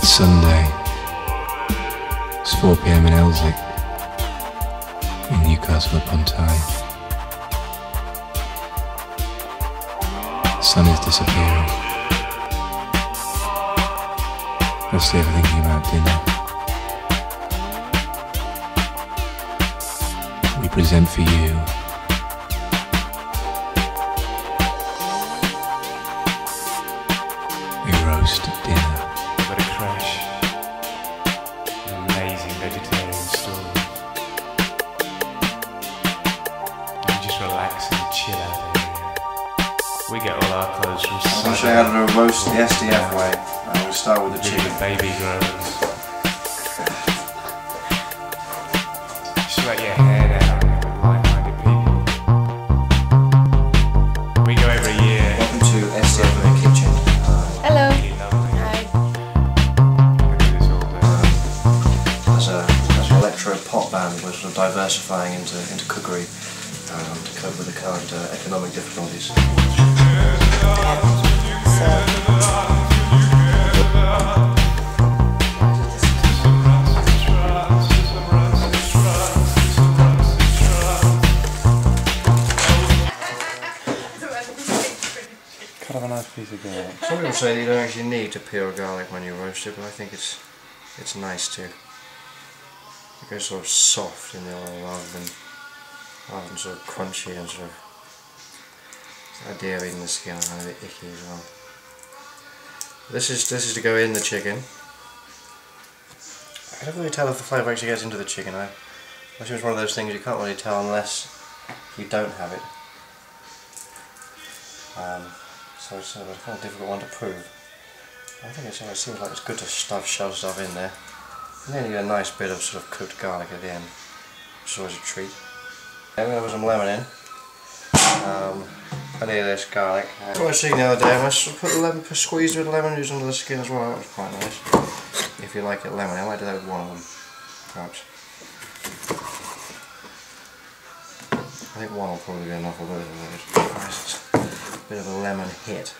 It's Sunday. It's 4 PM in Elsick, in Newcastle upon Tyne. The sun is disappearing. Mostly ever thinking about dinner. We present for you a roast dinner. What a crash. An amazing vegetarian store. You just relax and chill out here. We get all our clothes from I'm going to show you how to do a roast the SDF way. We'll start with the chicken. The baby grows. Just let your head out with like-minded people. We go every year. Welcome to SDF in the kitchen. Hello. As an electro pop band, we're sort of diversifying into cookery to cope with the current economic difficulties. Cut off a nice piece of garlic. Some people say that you don't actually need to peel garlic when you roast it, but I think it's nice to. It goes sort of soft in the oil rather than sort of crunchy and sort of. The idea of eating the skin is kind of a bit icky as well. This is to go in the chicken. I can't really tell if the flavour actually gets into the chicken. I think it's one of those things you can't really tell unless you don't have it. So it's a kind of difficult one to prove. I think it seems like it's good to shove stuff in there. And then you get a nice bit of sort of cooked garlic at the end, which is always a treat. I'm going to put some lemon in. Plenty of this garlic. What I see the other day, I must put a lemon, squeeze a bit of lemon juice under the skin as well. That was quite nice. If you like it lemon, I might do that with one of them, perhaps. I think one will probably be enough of those. Bit of a lemon hit.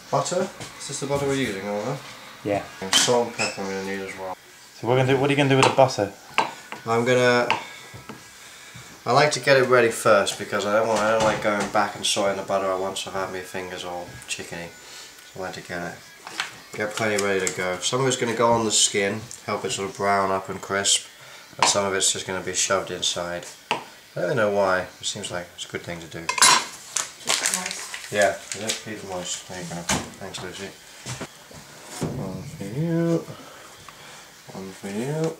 Butter? Is this the butter we're using, Oliver? Yeah. And salt and pepper I'm going to need as well. So what are you going to do with the butter? I like to get it ready first because I don't like going back and sorting the butter at once. I've had my fingers all chickeny. So I like to get plenty ready to go. Some of it's going to go on the skin, help it sort of brown up and crisp, and some of it's just going to be shoved inside. I don't really know why. It seems like it's a good thing to do. Just nice. Yeah, keep it moist. There you go. Thanks, Lucy. One for you. One for you.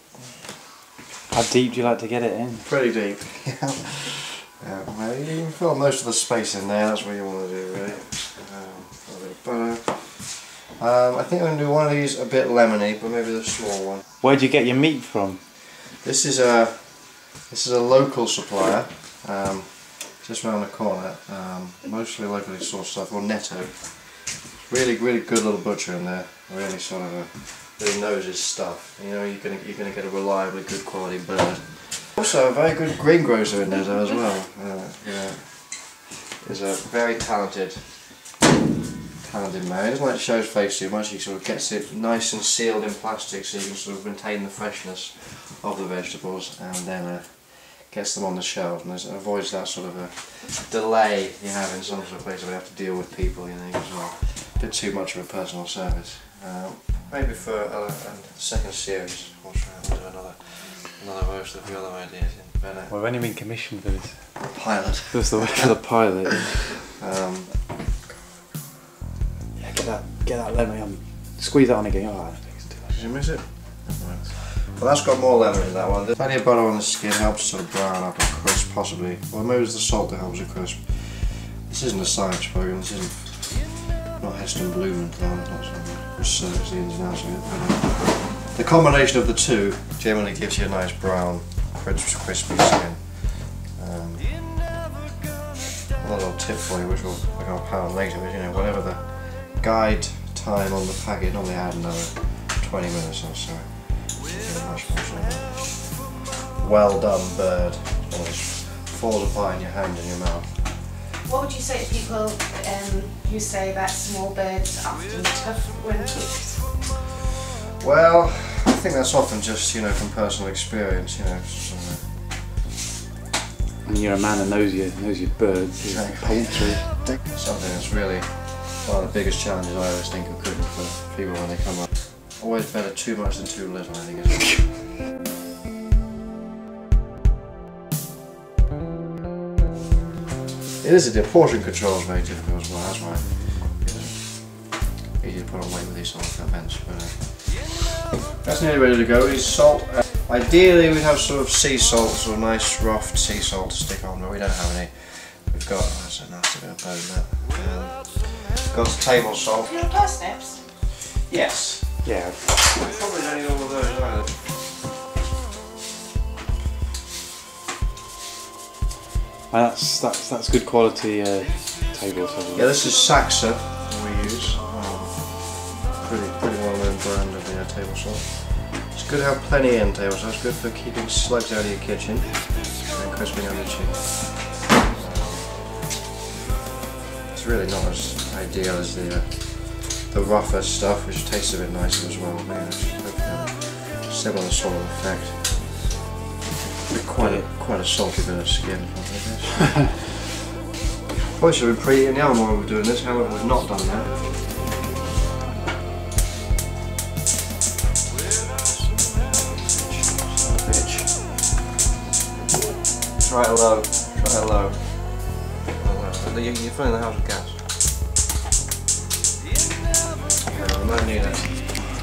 How deep do you like to get it in? Pretty deep. Yeah. Well, you can fill most of the space in there. That's what you want to do, really. A bit of butter. I think I'm going to do one of these a bit lemony, but maybe the small one. Where do you get your meat from? This is a local supplier, just round the corner, mostly locally sourced stuff, or Netto. Really good little butcher in there, really sort of really knows his stuff. You know, you're gonna get a reliably good quality bird. Also a very good greengrocer in there though as well. He's a very talented man. He doesn't like to show his face too much. He sort of gets it nice and sealed in plastic so you can sort of maintain the freshness of the vegetables, and then gets them on the shelf, and avoids that sort of a delay you have in some sort of place where you have to deal with people, you know, as well. A bit too much of a personal service. Maybe for a second series we'll try and do another roast of the other ideas. Well, I've only been commissioned for this. Pilot. That's the word for the pilot. Yeah, get that lemon. Squeeze that on again. Oh, I don't think it's too much. Did you miss it? Well, that's got more lemon in that one. There's plenty of butter on the skin, helps sort of brown up and crisp, possibly. Or maybe it's the salt that helps it crisp. This isn't a science program. This isn't not Heston Blumen, not something research the ins and outs of it. But, the combination of the two generally gives you a nice brown, crispy skin. A little tip for you, which we're going to pound later, but you know, whatever the guide time on the packet, normally add another 20 minutes or so. Much more sort of well done bird. Always falls apart in your hand and your mouth. What would you say to people who say that small birds are often tough when kicked? Well, I think that's often just, you know, from personal experience, you know. I mean, you're a man that knows your birds, your poultry. Something that's really one of the biggest challenges I always think of cooking for people when they come up. Always better too much than too little, I think, isn't it? It is the portion control is very difficult as well, that's why easy to put on weight with these sort of events. But that's nearly ready to go. These salt. Ideally, we'd have sort of sea salt, sort of nice rough sea salt to stick on, but we don't have any. We've got that's a nasty bit of bone there. Got some table salt. Do you have parsnips? Yes. Yeah. Probably don't need all of those either. That's good quality table salt. Yeah, this is Saxa we use. Pretty well known brand of table salt. It's good to have plenty in table salt. It's good for keeping slugs out of your kitchen and crisping up your chicken. It's really not as ideal as the rougher stuff, which tastes a bit nicer as well. Maybe similar sort of effect. Quite a salty bit of skin. Probably should have been preheating the oven while we were doing this. However, we've not done that. Try it low. Try it low. You're filling the house with gas. No, we might need it.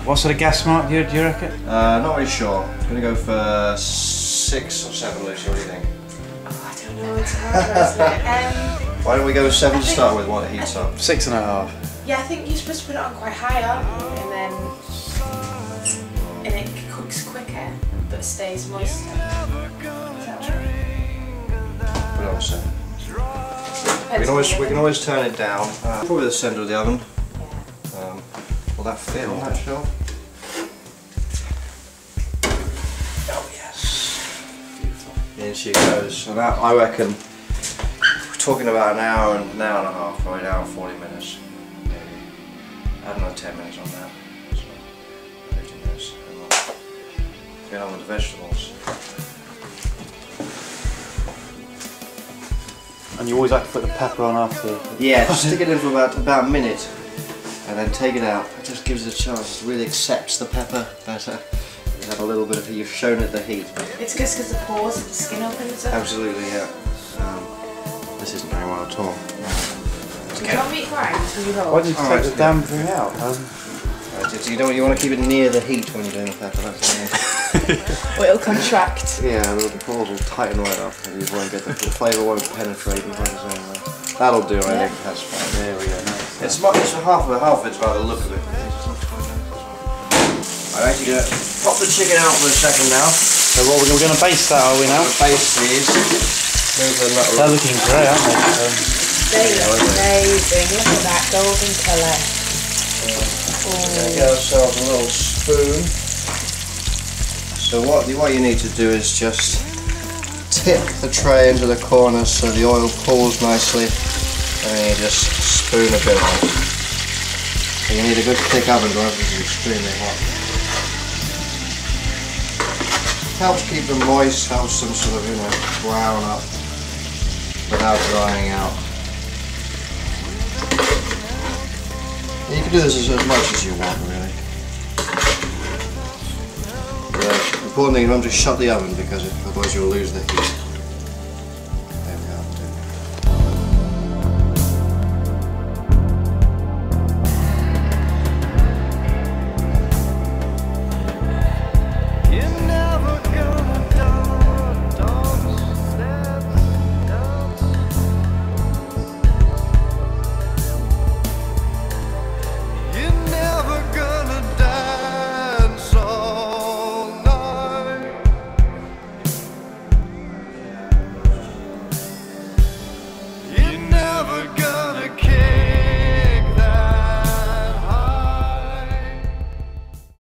What sort of gas mark do you reckon? Not really sure. I'm going to go for 6 or 7, Lucy. What do you think? Oh, I don't know. It's hard, isn't it? Why don't we go with 7 to start with while it heats up? 6.5. Yeah, I think you're supposed to put it on quite high up, and it cooks quicker, but stays moister. Is that right? Put it on 7. We can always turn it down. Probably the centre of the oven. Will that fit on that shelf? Oh yes. Beautiful. In she goes. So that, I reckon, we're talking about an hour and a half, probably an hour and 40 minutes. Maybe. Add another 10 minutes on that. So, 15 minutes. And we'll get on with the vegetables. And you always like to put the pepper on after? Yeah, just stick it in for about a minute. And then take it out. It just gives it a chance. It really accepts the pepper better. You have a little bit of you've shown it the heat. It's just because the pores of the skin opens up. Absolutely, yeah. This isn't going well at all. Do you want meat grind? Why did you take the damn thing out? You want to keep it near the heat when you're doing the pepper. That's the Or it'll contract. Yeah, the pores will tighten right up. And you won't get the flavour won't penetrate. That'll do. I think that's fine. There we go. It's half of it's by the look of it. I'm actually going to pop the chicken out for a second now. So what, we're going to baste that, are we now? Baste these. They're looking great, aren't they? They look amazing. Look at that golden colour. We're going to get ourselves a little spoon. So what you need to do is just tip the tray into the corner so the oil pools nicely. And then you just spoon a bit on it. So you need a good thick oven, because it's extremely hot. Helps keep them moist, helps them sort of, brown up without drying out. And you can do this as much as you want, really. The important thing is not to shut the oven, because otherwise you'll lose the heat.